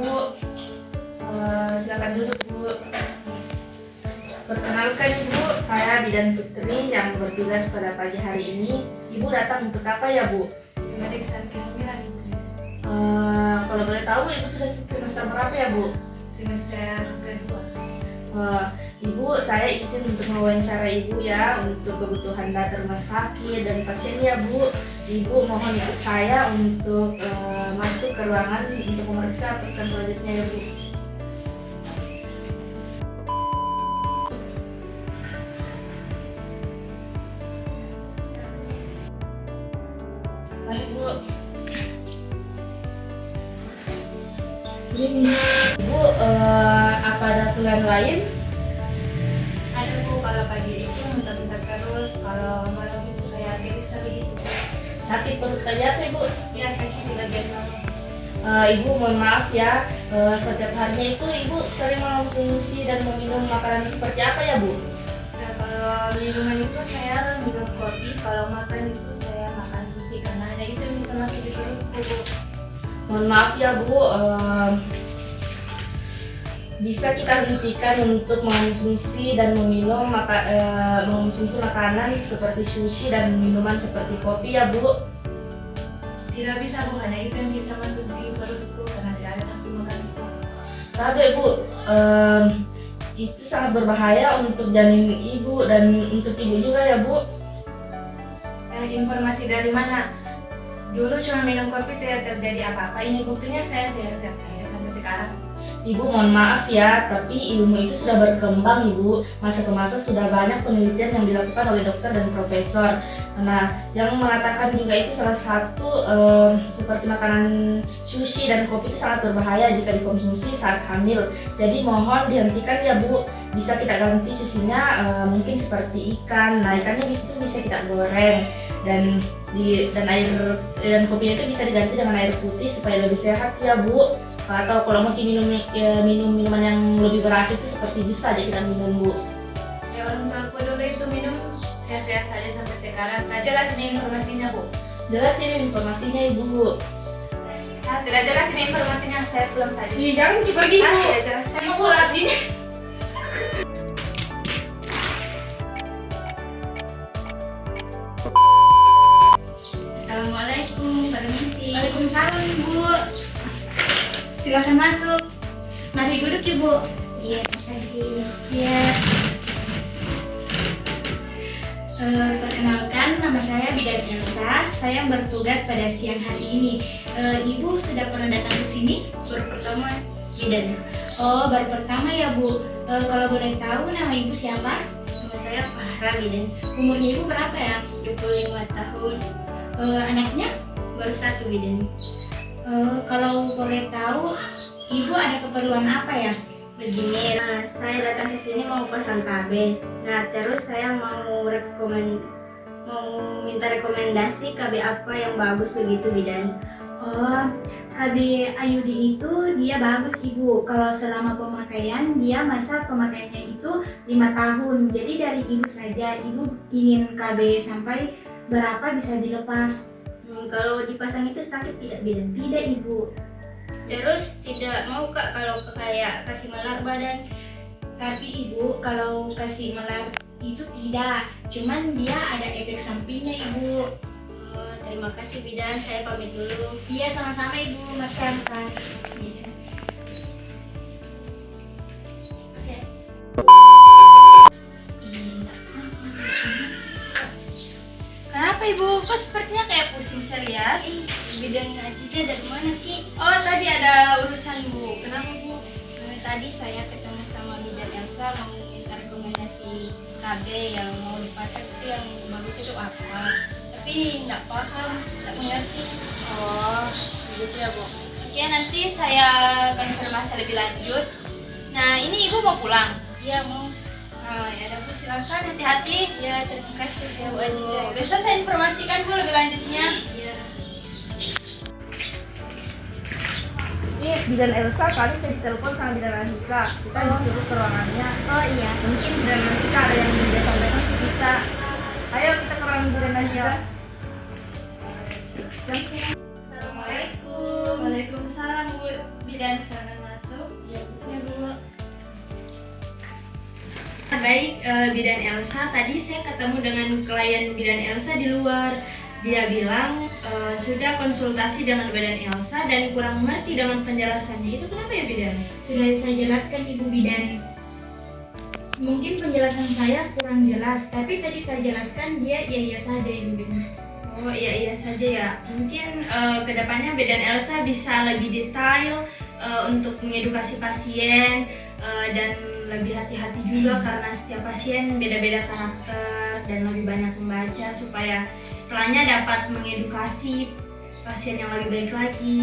Bu. Silakan duduk, Bu. Perkenalkan Ibu, saya Bidan Putri yang bertugas pada pagi hari ini. Ibu datang untuk apa ya, Bu? Memeriksa kehamilan. Kalau boleh tahu, Ibu sudah trimester berapa ya, Bu? Trimester kedua. Ibu, saya izin untuk mewawancara Ibu ya untuk kebutuhan data rumah sakit dan pasien ya, Bu. Ibu mohon ikut saya untuk masuk ke ruangan untuk memeriksa pemeriksaan selanjutnya ya, Bu. Mari, Bu. Ini, Ibu, apa ada keluhan lain? Ada Bu, kalau pagi itu muntah-muntah terus, kalau malam itu kayak gelisah begitu. Sakit perut aja sih, Bu? Ya sakit di bagian bawah. Ibu mohon maaf ya, setiap harinya itu Ibu sering mengonsumsi dan meminum makanan seperti apa ya, Bu? Nah, kalau minuman itu saya minum kopi, kalau makan itu saya makan sushi karena hanya itu yang bisa masuk di perutku, Bu. Mohon maaf ya, Bu, bisa kita hentikan untuk mengonsumsi dan meminum mengonsumsi makanan seperti sushi dan minuman seperti kopi ya, Bu? Tidak bisa Bu, hanya itu yang bisa masuk di perutku karena tidak ada nafsu makan itu. Tapi Bu, itu sangat berbahaya untuk janin Ibu dan untuk Ibu juga ya, Bu? Informasi dari mana? Dulu cuma minum kopi tidak terjadi apa-apa. Ini buktinya saya sehat-sehat aja sampai sekarang. Ibu mohon maaf ya, tapi ilmu itu sudah berkembang Ibu. Masa ke masa sudah banyak penelitian yang dilakukan oleh dokter dan profesor. Nah, yang mengatakan juga itu salah satu seperti makanan sushi dan kopi itu sangat berbahaya jika dikonsumsi saat hamil. Jadi mohon dihentikan ya, Bu. Bisa kita ganti susinya mungkin seperti ikan. Nah, ikannya itu bisa kita goreng dan kopinya itu bisa diganti dengan air putih supaya lebih sehat ya, Bu. Atau kalau mau minum minuman yang lebih beras itu seperti jus saja kita minum, Bu. Ya orang tua aku dulu itu minum sehat-sehat saja sampai sekarang. Nah, jelas ini informasinya Bu. Jelas ini informasinya Ibu. Nah, tidak jelas ini informasinya, saya pulang saja. Ih, jangan pergi, Bu. Tidak jelas, saya mau Ibu pulang. sini. Assalamualaikum, permisi. Waalaikumsalam Ibu. Silakan masuk. Mari duduk Ibu. Iya, makasih. Ya. Perkenalkan, nama saya Bidan Elsa. Saya bertugas pada siang hari ini. Ibu sudah pernah datang ke sini? Baru pertama Bidan. Oh, baru pertama ya Bu. Kalau boleh tahu nama Ibu siapa? Nama saya Fahra Bidan. Umurnya Ibu berapa ya? 25 tahun. Anaknya? Baru 1 Bidan. Kalau boleh tahu, Ibu ada keperluan apa ya? Begini, saya datang ke sini mau pasang KB. Nah, terus saya mau minta rekomendasi KB apa yang bagus begitu, Bidan. Oh, KB IUD itu dia bagus Ibu. Kalau selama pemakaian, dia masa pemakaiannya itu 5 tahun. Jadi dari Ibu saja, Ibu ingin KB sampai berapa bisa dilepas. Kalau dipasang itu sakit tidak, Bidan? Tidak Ibu. Terus tidak mau Kak kalau kayak kasih melar badan. Tapi Ibu, kalau kasih melar itu tidak. Cuman dia ada efek sampingnya Ibu. Terima kasih Bidan, saya pamit dulu. Iya sama-sama Ibu, masyarakat. Iya. Kenapa Ibu? Kok sepertinya kayak pusing saya lihat? Bidan Aziza dari mana Ki? Oh tadi ada urusan Bu. Kenapa Bu? Tadi saya ketemu sama Bidan Elsa mau minta rekomendasi KB yang mau dipasang itu yang bagus itu apa. Tapi nggak paham, nggak mengerti. Oh, begitu ya Bu. Oke, nanti saya konfirmasi lebih lanjut. Nah, ini Ibu mau pulang? Iya mau. Nah, ya udah Bu, silakan hati-hati. Ya terima kasih ya Bu Aziza. Besok saya informasikan Bu lebih lanjutnya. Iya. Ini Bidan Elsa, tadi saya ditelepon sama Bidan Anissa. Kita disuruh ke ruangannya. Oh iya. Mungkin Bidan Anissa ada yang dia sampaikan ke kita. Ayo kita ke ruangan Bidan Anissa. Assalamualaikum. Waalaikumsalam Bu. Bidan sana. baik, Bidan Elsa. Tadi saya ketemu dengan klien Bidan Elsa di luar. Dia bilang sudah konsultasi dengan Bidan Elsa dan kurang mengerti dengan penjelasannya. Itu kenapa ya, Bidan? Sudah saya jelaskan Ibu Bidan. Mungkin penjelasan saya kurang jelas, tapi tadi saya jelaskan dia iya saja Ibu Bidan. Oh iya saja ya. Mungkin kedepannya Bidan Elsa bisa lebih detail untuk mengedukasi pasien dan lebih hati-hati juga karena setiap pasien beda-beda karakter dan lebih banyak membaca supaya setelahnya dapat mengedukasi pasien yang lebih baik lagi.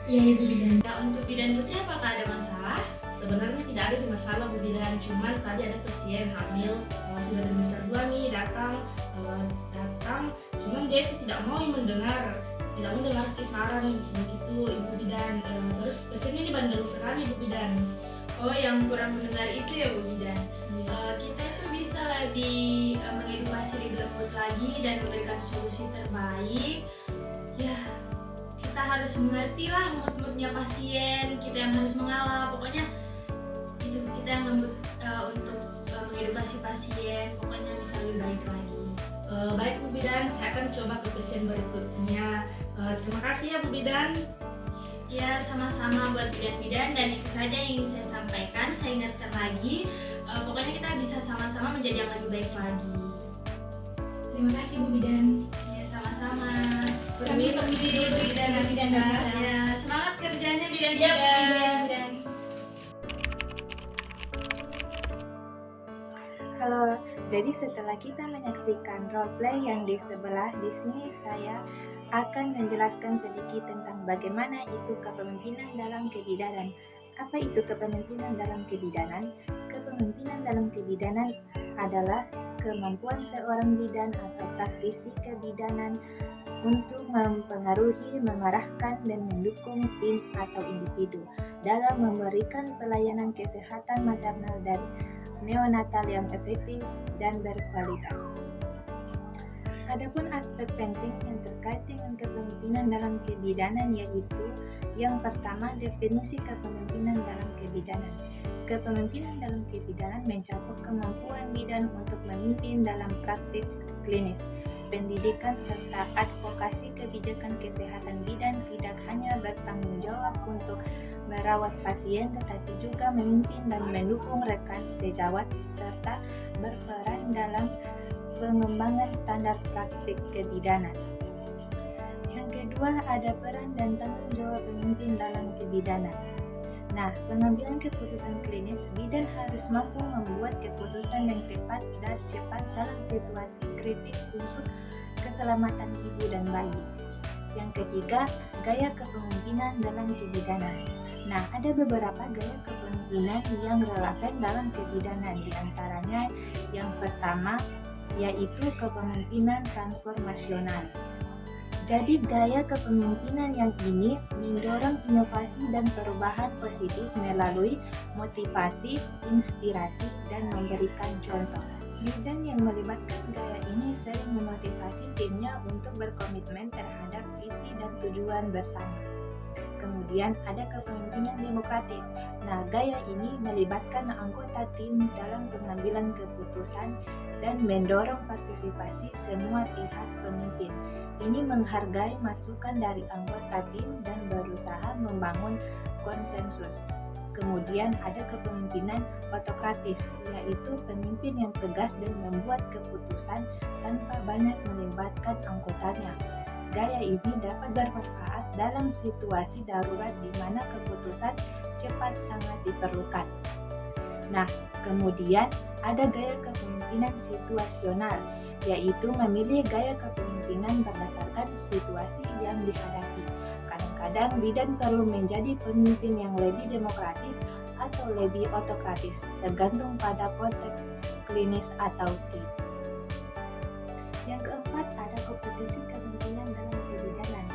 Iya Ibu Bidan. Nah, untuk Bidan Putri apakah ada masalah? Sebenarnya tidak ada masalah Bu Bidan, cuman tadi ada pasien hamil sudah trimester 2 nih datang, cuman dia itu tidak mau mendengar kisaran begitu Ibu Bidan. Terus pasiennya ini bandel sekali Bu Bidan. Oh, yang kurang mendengar itu ya Bu Bidan. Kita itu bisa lebih mengedukasi lebih lembut lagi dan memberikan solusi terbaik. Ya, kita harus mengerti lah mood-moodnya pasien, kita yang harus mengalah. Pokoknya hidup kita yang lembut untuk mengedukasi pasien. Pokoknya bisa lebih baik lagi. Baik Bu Bidan, saya akan coba ke pasien berikutnya. Terima kasih ya Bu Bidan. Ya, sama-sama buat bidan-bidan, dan itu saja yang ingin saya sampaikan. Saya ingatkan lagi, pokoknya kita bisa sama-sama menjadi yang lebih baik lagi. Terima kasih Bu Bidan. Ya, sama-sama. Kami permisi dulu Bu Bidan. Ya, semangat kerjanya Iya Bu bidan-bidan. Bidan. Halo, jadi setelah kita menyaksikan roleplay yang di sebelah, di sini saya akan menjelaskan sedikit tentang bagaimana itu kepemimpinan dalam kebidanan. Apa itu kepemimpinan dalam kebidanan? Kepemimpinan dalam kebidanan adalah kemampuan seorang bidan atau praktisi kebidanan untuk mempengaruhi, mengarahkan, dan mendukung tim atau individu dalam memberikan pelayanan kesehatan maternal dan neonatal yang efektif dan berkualitas. Adapun aspek penting yang terkait dengan kepemimpinan dalam kebidanan yaitu yang pertama, definisi kepemimpinan dalam kebidanan. Kepemimpinan dalam kebidanan mencakup kemampuan bidan untuk memimpin dalam praktik klinis, pendidikan, serta advokasi kebijakan kesehatan bidan tidak hanya bertanggung jawab untuk merawat pasien tetapi juga memimpin dan mendukung rekan sejawat serta berperan dalam pengembangan standar praktik kebidanan. Yang kedua, ada peran dan tanggung jawab pemimpin dalam kebidanan. Nah, pengambilan keputusan klinis, bidan harus mampu membuat keputusan yang tepat dan cepat dalam situasi kritis untuk keselamatan ibu dan bayi. Yang ketiga, gaya kepemimpinan dalam kebidanan. Nah, ada beberapa gaya kepemimpinan yang relevan dalam kebidanan, di antaranya yang pertama yaitu kepemimpinan transformasional. Jadi gaya kepemimpinan yang ini mendorong inovasi dan perubahan positif melalui motivasi, inspirasi, dan memberikan contoh. Bidan yang melibatkan gaya ini sering memotivasi timnya untuk berkomitmen terhadap visi dan tujuan bersama. Kemudian ada kepemimpinan demokratis. Nah, gaya ini melibatkan anggota tim dalam pengambilan keputusan dan mendorong partisipasi semua pihak pemimpin. Ini menghargai masukan dari anggota tim dan berusaha membangun konsensus. Kemudian ada kepemimpinan autokratis, yaitu pemimpin yang tegas dan membuat keputusan tanpa banyak melibatkan anggotanya. Gaya ini dapat bermanfaat dalam situasi darurat di mana keputusan cepat sangat diperlukan. Nah, kemudian ada gaya kepemimpinan situasional, yaitu memilih gaya kepemimpinan berdasarkan situasi yang dihadapi. Kadang-kadang bidan perlu menjadi pemimpin yang lebih demokratis atau lebih autokratis, tergantung pada konteks klinis atau tim. Yang keempat, ada kompetensi kepemimpinan dalam kebidanan.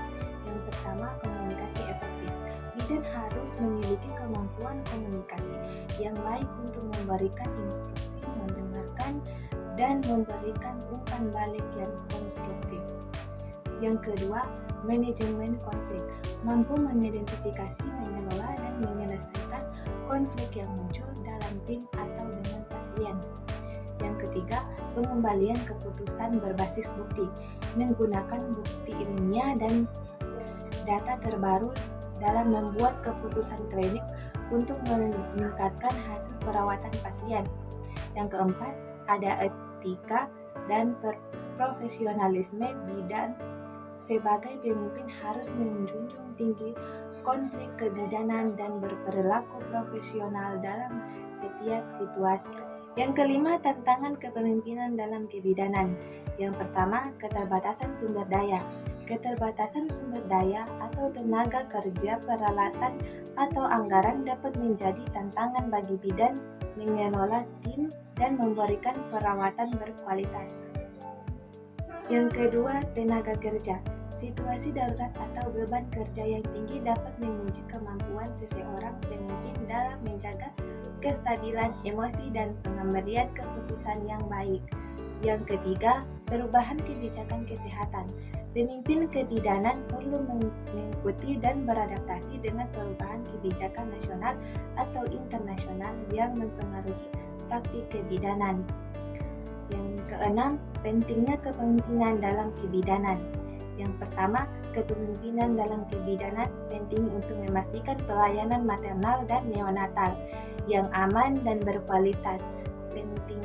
Yang pertama, komunikasi efektif. Bidan harus memiliki kemampuan komunikasi yang baik untuk memberikan instruksi, mendengarkan, dan memberikan umpan balik yang konstruktif. Yang kedua, manajemen konflik. Mampu mengidentifikasi, mengelola, dan menyelesaikan konflik yang muncul dalam tim atau dengan pasien. ketiga, pengembalian keputusan berbasis bukti, menggunakan bukti ilmiah dan data terbaru dalam membuat keputusan klinik untuk meningkatkan hasil perawatan pasien. Yang keempat, ada etika dan profesionalisme bidan. Sebagai pemimpin harus menjunjung tinggi konflik kebidanan dan berperilaku profesional dalam setiap situasi. Yang kelima, tantangan kepemimpinan dalam kebidanan. Yang pertama, keterbatasan sumber daya. Keterbatasan sumber daya atau tenaga kerja, peralatan, atau anggaran dapat menjadi tantangan bagi bidan mengelola tim dan memberikan perawatan berkualitas. Yang kedua, tenaga kerja. Situasi darurat atau beban kerja yang tinggi dapat menguji kemampuan seseorang pemimpin dalam menjaga kestabilan emosi dan pengambilan keputusan yang baik. Yang ketiga, perubahan kebijakan kesehatan. Pemimpin kebidanan perlu mengikuti dan beradaptasi dengan perubahan kebijakan nasional atau internasional yang mempengaruhi praktik kebidanan. Yang keenam, pentingnya kepemimpinan dalam kebidanan. Yang pertama, kepemimpinan dalam kebidanan penting untuk memastikan pelayanan maternal dan neonatal yang aman dan berkualitas, penting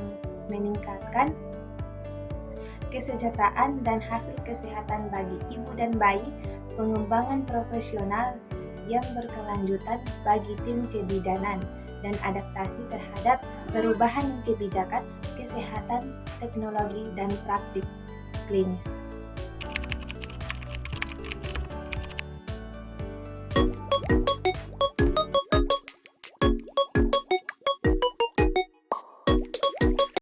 meningkatkan kesejahteraan dan hasil kesehatan bagi ibu dan bayi, pengembangan profesional yang berkelanjutan bagi tim kebidanan, dan adaptasi terhadap perubahan kebijakan, kesehatan, teknologi, dan praktik klinis.